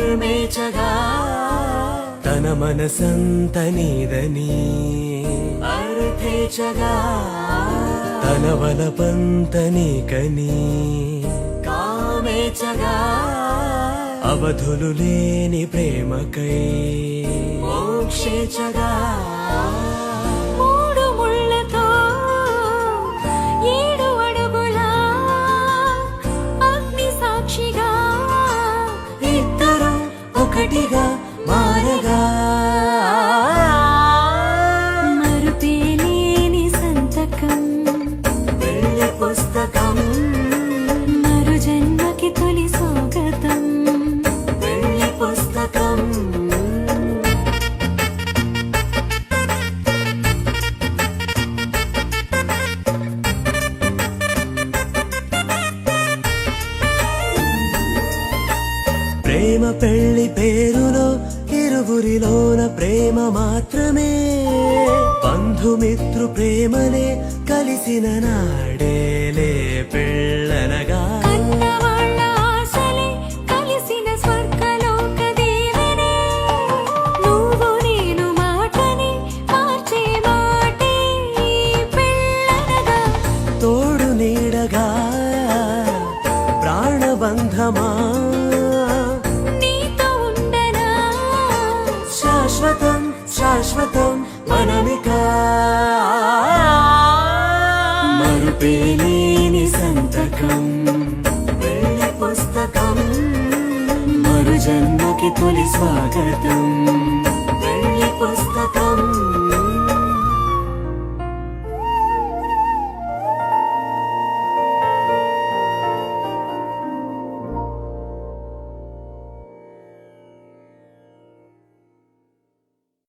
నర్మేచగా తన మనసంత నీదని అర్థేచగా తన వలపంత నీకని కామేచగా అవధులు లేని ప్రేమకై మోక్షేచగా మూడు ముళ్ళతో 7 అడుగుల అగ్ని సాక్షిగా ఇద్దరు ఒకటిగా మారగా మరుపేలేని సంతకం వెళ్ళి పుస్తకం మరు జన్మకి తొలి స్వాగతం వెళ్ళి పుస్తకం ప్రేమ పెళ్లి పేరులో ఇరువురిలోన ప్రేమ మాత్రమే బంధుమిత్రు ప్రేమనే కలిసిన నాడేలే పెళ్ళనగా కన్నవాళ్ళ ఆశలే కలిసిన స్వర్గలోక దీవెనే నువ్వు నేను మాటని మార్చే మాటే పెళ్ళనగా తోడు నీడగా ప్రాణబంధమా నీతో ఉండనా శాశ్వతం శాశ్వతం మనమిక మరుపేలేని సంతకం వెళ్ళి పుస్తకం మరు జన్మకి తొలి స్వాగతం